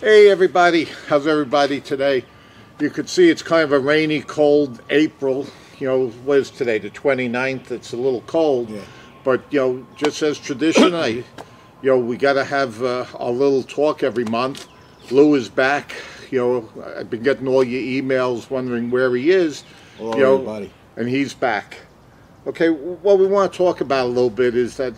Hey everybody, how's everybody today? You could see it's kind of a rainy, cold April. What is today, the 29th? It's a little cold, Yeah. but just as tradition, we got to have a little talk every month. Lou is back. I've been getting all your emails wondering where he is. Hello, everybody. And he's back. Okay, what we want to talk about a little bit is that,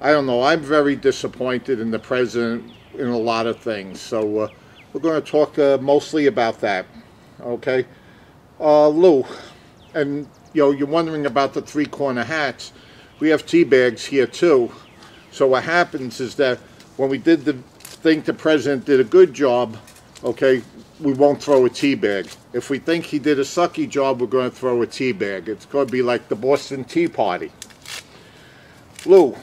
I don't know, I'm very disappointed in the president in a lot of things. So we're going to talk mostly about that. Okay, Lou, and you're wondering about the three-corner hats. We have tea bags here too. So what happens is that when we did the think the president did a good job, okay, we won't throw a tea bag. If we think he did a sucky job, we're going to throw a tea bag. It's going to be like the Boston Tea Party. Lou,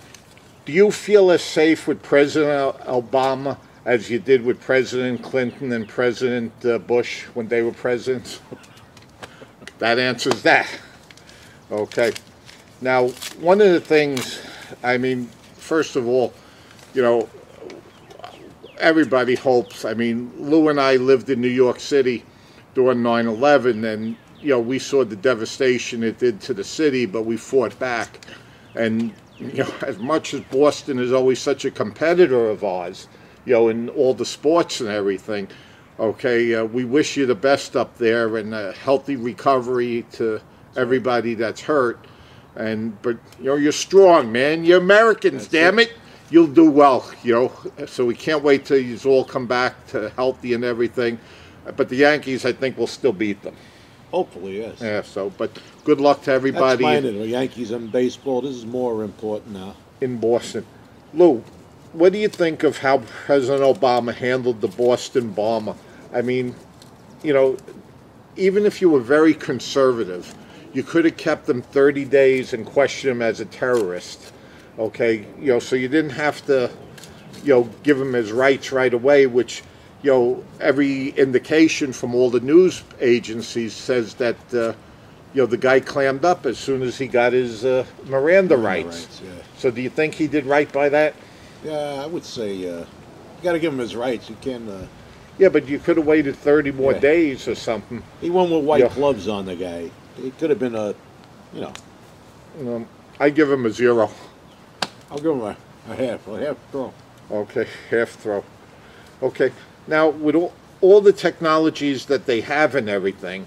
do you feel as safe with President Obama as you did with President Clinton and President Bush when they were presidents? That answers that. Okay. Now, one of the things, first of all, everybody hopes. Lou and I lived in New York City during 9/11, and we saw the devastation it did to the city, but we fought back. And as much as Boston is always such a competitor of ours, in all the sports and everything, okay, we wish you the best up there and a healthy recovery to everybody that's hurt. But you're strong, man. You're Americans, damn it. You'll do well, So we can't wait till you all come back to healthy and everything. But the Yankees, I think, will still beat them. Hopefully, yes. Yeah. But good luck to everybody. That's fine. The Yankees and baseball. This is more important now. In Boston. Lou, what do you think of how President Obama handled the Boston bomber? Even if you were very conservative, you could have kept him 30 days and questioned him as a terrorist. Okay, so you didn't have to, give him his rights right away, which, every indication from all the news agencies says that, the guy clammed up as soon as he got his Miranda rights. Yeah. So do you think he did right by that? Yeah, I would say you got to give him his rights. You can. Yeah, but you could have waited 30 more days or something. He won with white gloves on the guy. It could have been I give him a 0. I'll give him a half throw. Okay, half throw. Okay, now with all the technologies that they have and everything,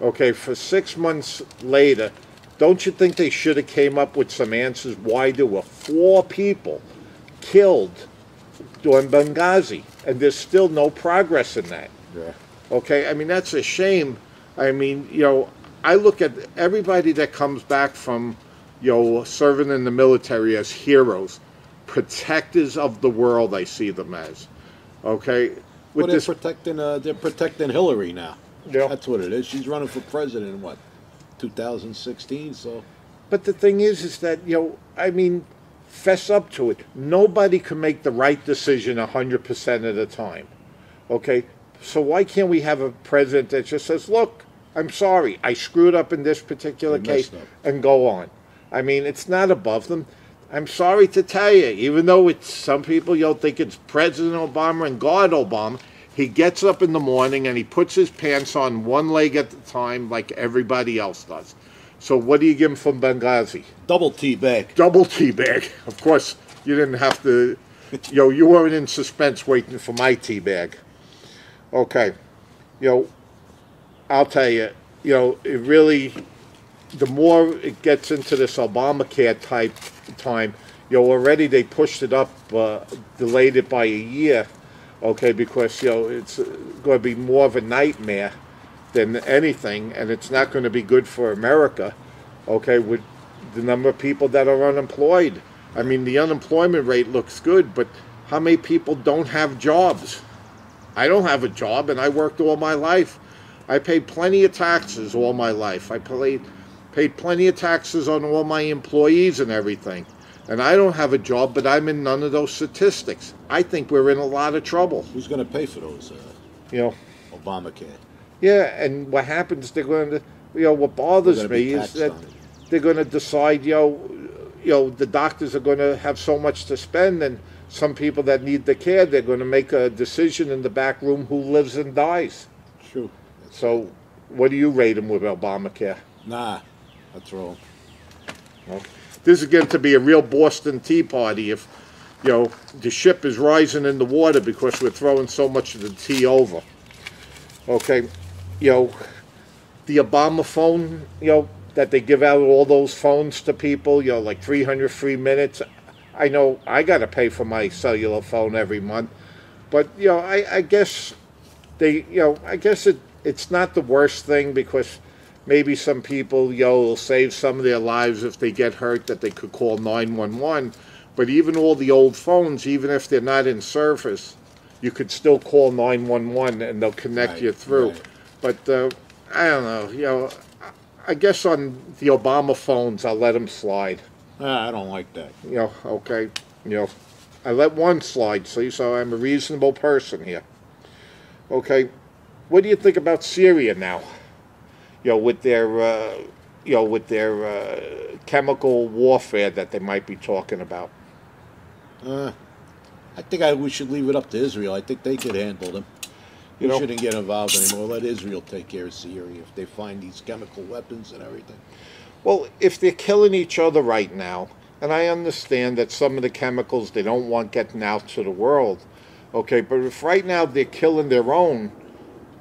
okay, for 6 months later, don't you think they should have came up with some answers why there were 4 people killed during Benghazi, and there's still no progress in that? Yeah. Okay, that's a shame. I look at everybody that comes back from serving in the military as heroes, protectors of the world. I see them as, okay. Well, they're protecting Hillary now. Yeah. That's what it is. She's running for president in what, 2016. So. But the thing is that fess up to it. Nobody can make the right decision 100% of the time. Okay, so why can't we have a president that just says, "Look, I'm sorry, I screwed up in this particular case," and go on? It's not above them. I'm sorry to tell you, even though it's some people think it's President Obama and God Obama, he gets up in the morning and he puts his pants on one leg at a time like everybody else does. So what do you give him from Benghazi? Double tea bag. Double tea bag. Of course, you didn't have to, you weren't in suspense waiting for my tea bag. Okay. I'll tell you, it really, the more it gets into this Obamacare type time, already they pushed it up, delayed it by a year, okay, because, it's going to be more of a nightmare than anything, and it's not going to be good for America, okay, with the number of people that are unemployed. The unemployment rate looks good, but how many people don't have jobs? I don't have a job, and I worked all my life. I paid plenty of taxes all my life. I paid plenty of taxes on all my employees and everything. And I don't have a job, but I'm in none of those statistics. I think we're in a lot of trouble. Who's going to pay for those, Obamacare? Yeah, and what happens, they're going to, what bothers me is that they're going to decide, the doctors are going to have so much to spend, and some people that need the care, they're going to make a decision in the back room who lives and dies. True. So, what do you rate him with Obamacare? Nah, that's wrong. Well, this is getting to be a real Boston Tea Party if, the ship is rising in the water because we're throwing so much of the tea over. Okay, the Obama phone, that they give out all those phones to people, like 300 free minutes. I know I got to pay for my cellular phone every month, but, I guess I guess it's not the worst thing because maybe some people, will save some of their lives if they get hurt that they could call 911. But even all the old phones, even if they're not in service, you could still call 911 and they'll connect you through. Right. But I don't know, I guess on the Obama phones, I'll let them slide. I don't like that. Okay, I let one slide, see, so I'm a reasonable person here. Okay, what do you think about Syria now? With their, chemical warfare that they might be talking about. I think we should leave it up to Israel. I think they could handle them. We shouldn't get involved anymore. Let Israel take care of Syria if they find these chemical weapons and everything. Well, if they're killing each other right now, and I understand that some of the chemicals they don't want getting out to the world, okay, but if right now they're killing their own,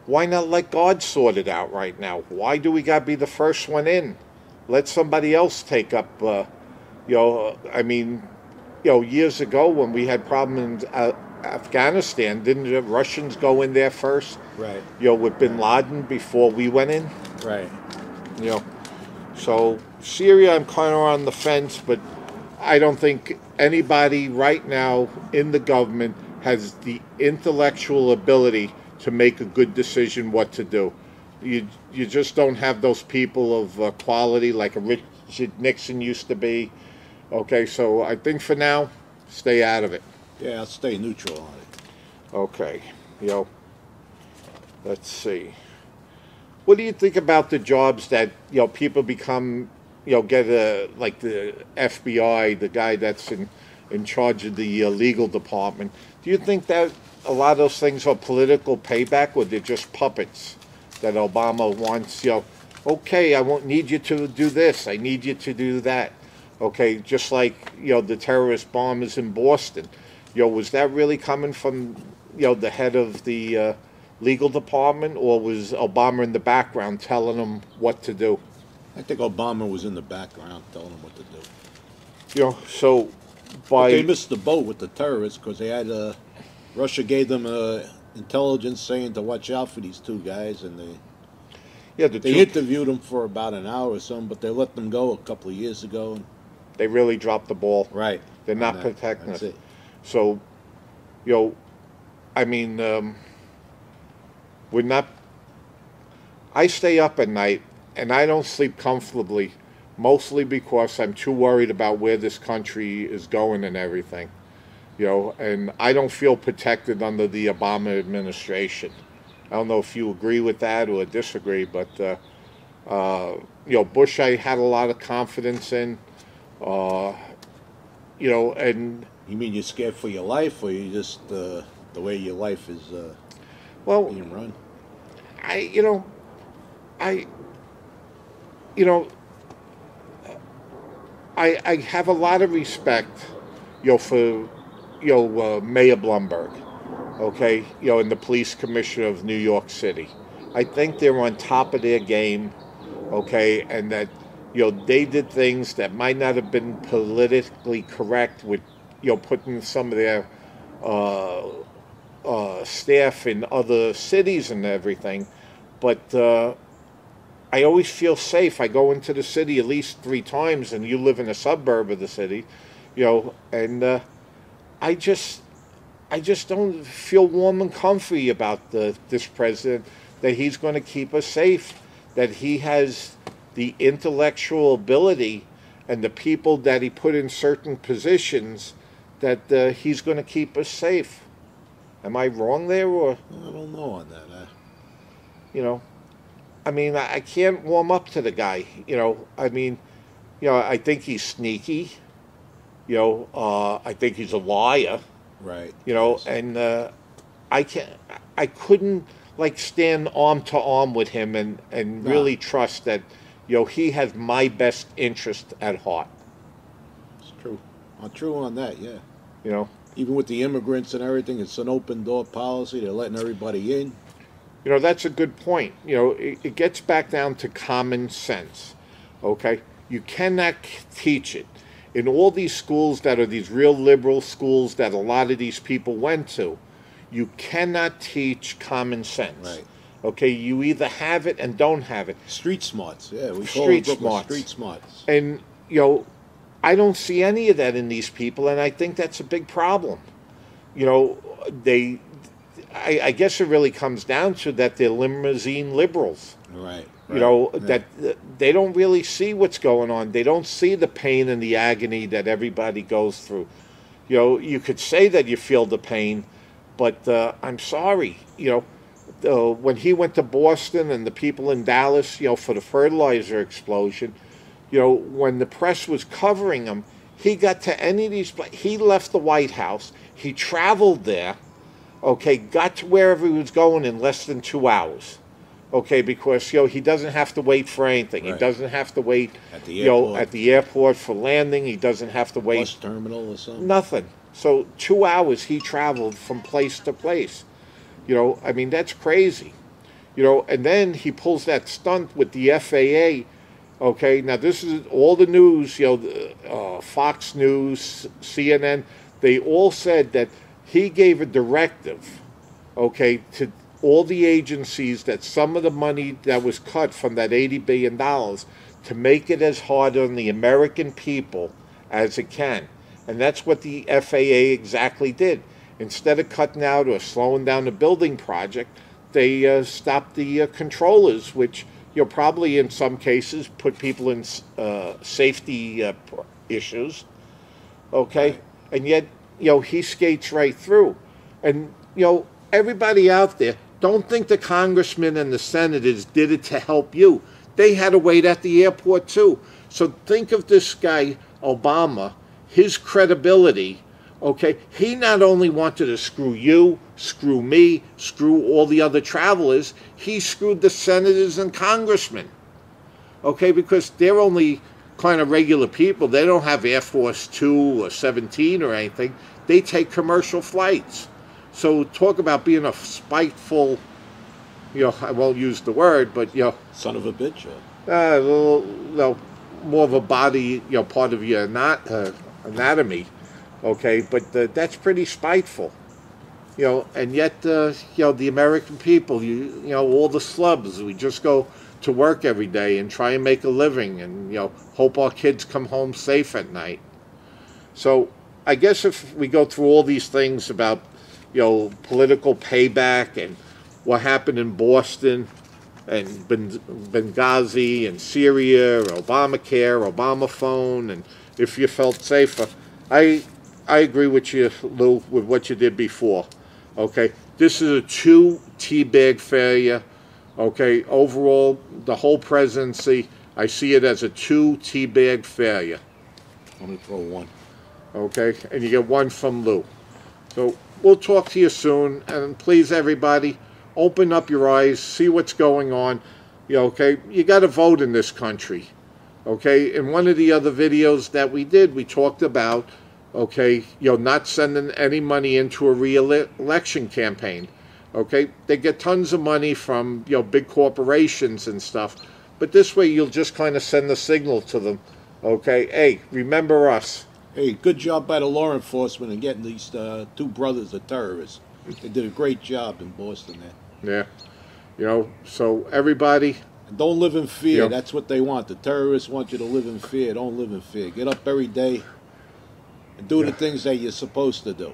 why not let God sort it out right now? Why do we got to be the first one in? Let somebody else take up, years ago when we had problems in Afghanistan, didn't the Russians go in there first? Right. With bin Laden before we went in? Right. So Syria, I'm kind of on the fence, but I don't think anybody right now in the government has the intellectual ability to make a good decision what to do. You just don't have those people of quality like a Richard Nixon used to be. Okay, so I think for now, stay out of it. Yeah, I'll stay neutral on it. Okay, let's see. What do you think about the jobs that people become, get like the FBI, the guy that's in charge of the legal department? Do you think that a lot of those things are political payback, or they're just puppets that Obama wants? Okay, I won't need you to do this. I need you to do that. Okay, just like the terrorist bombers in Boston. Was that really coming from the head of the legal department, or was Obama in the background telling them what to do? I think Obama was in the background telling them what to do. So but they missed the boat with the terrorists because they had Russia gave them intelligence saying to watch out for these two guys, and they interviewed them for about an hour or something, but they let them go a couple of years ago. And they really dropped the ball. Right. They're not protecting us. It. So, we're not. I stay up at night and I don't sleep comfortably, mostly because I'm too worried about where this country is going and everything. And I don't feel protected under the Obama administration. I don't know if you agree with that or disagree, but Bush I had a lot of confidence in. And you mean you're scared for your life, or you just the way your life is being run? I have a lot of respect, for Mayor Bloomberg, okay, and the police commissioner of New York City. I think they're on top of their game, okay, and that they did things that might not have been politically correct with putting some of their staff in other cities and everything, but I always feel safe. I go into the city at least 3 times, and you live in a suburb of the city, and I just don't feel warm and comfy about this president, that he's going to keep us safe, that he has the intellectual ability and the people that he put in certain positions, that he's going to keep us safe. Am I wrong there, or? I don't know on that. I can't warm up to the guy. I think he's sneaky. I think he's a liar. Right. You know, Yes. and I couldn't like stand arm to arm with him and No. really trust that, you know, he has my best interest at heart. It's true. True on that, yeah. You know, Even with the immigrants and everything, it's an open door policy. They're letting everybody in. you know that's a good point. You know, it gets back down to common sense. Okay, you cannot teach it in all these schools that are these real liberal schools that a lot of these people went to. You cannot teach common sense. Right. Okay, you either have it and don't have it. Street smarts, yeah. We call Street them Brooklyn smarts. street smarts. And, you know, I don't see any of that in these people, and I think that's a big problem. You know, I guess it really comes down to that they're limousine liberals. Right. You know, yeah. that they don't really see what's going on. They don't see the pain and the agony that everybody goes through. You know, you could say that you feel the pain, but I'm sorry. You know, when he went to Boston and the people in Dallas, you know, for the fertilizer explosion, you know, when the press was covering him, he got to any of these. He left the White House. He traveled there. Okay, got to wherever he was going in less than 2 hours. Okay, because, you know, he doesn't have to wait for anything. Right. He doesn't have to wait, At the you know, airport. at the airport for landing. He doesn't have to wait. Bus terminal or something. Nothing. So 2 hours he traveled from place to place. You know, I mean, that's crazy. You know, and then he pulls that stunt with the FAA. Okay, now this is all the news, you know, Fox News, CNN, they all said that he gave a directive, okay, to all the agencies that some of the money that was cut from that $80 billion to make it as hard on the American people as it can. And that's what the FAA exactly did. Instead of cutting out or slowing down the building project, they stopped the controllers, which you'll probably in some cases put people in safety issues. Okay? Right. And yet, you know, he skates right through. And, you know, everybody out there, don't think the congressmen and the senators did it to help you. They had to wait at the airport too. So think of this guy, Obama, his credibility. Okay, he not only wanted to screw you, screw me, screw all the other travelers, he screwed the senators and congressmen. Okay, because they're only kind of regular people. They don't have Air Force 2 or 17 or anything. They take commercial flights. So talk about being a spiteful, you know, I won't use the word, but, you know, Son of a bitch. a little more of a body, you know, part of your anatomy. Okay, but that's pretty spiteful, you know, and yet, you know, the American people, you know, all the slubs, we just go to work every day and try and make a living and, you know, hope our kids come home safe at night. So I guess if we go through all these things about, you know, political payback and what happened in Boston and Benghazi and Syria, or Obamacare, Obama phone, and if you felt safer, I agree with you, Lou, with what you did before. Okay, this is a 2 teabag failure. Okay, overall, the whole presidency, I see it as a 2 teabag failure. I'm going to throw one. Okay, and you get one from Lou. So we'll talk to you soon, and please, everybody, open up your eyes, see what's going on. You know, okay, you got to vote in this country. Okay, in one of the other videos that we did, we talked about, okay, you know, not sending any money into a re-election campaign. Okay, they get tons of money from, you know, big corporations and stuff, but this way you'll just kind of send the signal to them. Okay, hey, remember us. Hey, good job by the law enforcement in getting these 2 brothers of terrorists. They did a great job in Boston there. Yeah, you know, so everybody, And don't live in fear. Yep. That's what they want. The terrorists want you to live in fear. Don't live in fear. Get up every day and do the things that you're supposed to do.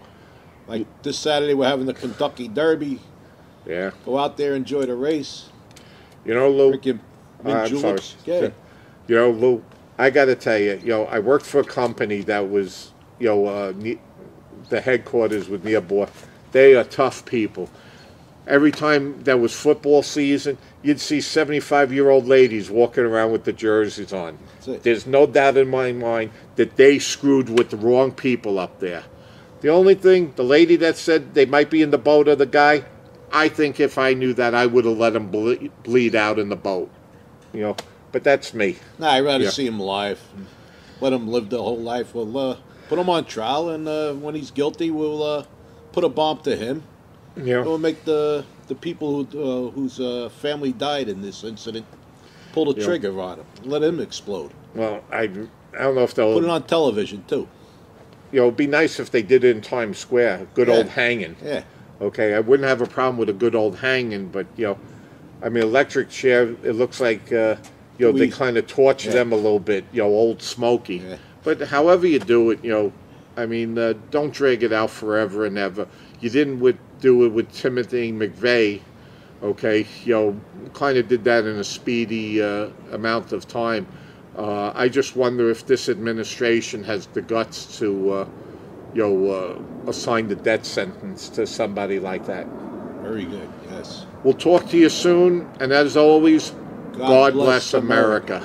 Like this Saturday, we're having the Kentucky Derby. yeah, Go out there, enjoy the race. you know, Lou. Drink your mint I'm sorry. juleps. Okay. You know, Lou, I got to tell you, you know, I worked for a company that was, you know, the headquarters was near Boston. They are tough people. Every time there was football season, you'd see 75-year-old ladies walking around with the jerseys on. That's it. There's no doubt in my mind that they screwed with the wrong people up there. The only thing, the lady that said they might be in the boat or the guy, I think if I knew that, I would have let him bleed out in the boat. You know, but that's me. Nah, I'd rather see him alive. Let him live the whole life. We'll put him on trial, and when he's guilty, we'll put a bomb to him. Yeah. We'll make the people whose family died in this incident pull the trigger on him. Let him explode. Well, I don't know if they'll... Put it on television, too. You know, it'd be nice if they did it in Times Square. Good old hanging. Yeah. Okay, I wouldn't have a problem with a good old hanging, but, you know, I mean, electric chair, it looks like, you know, they kind of torture them a little bit, you know, old Smokey. Yeah. But however you do it, you know, I mean, don't drag it out forever and ever. You didn't do it with Timothy McVeigh, okay? You know, kind of did that in a speedy amount of time. I just wonder if this administration has the guts to, you know, assign the death sentence to somebody like that. Very good, yes. We'll talk to you soon, and as always, God bless America.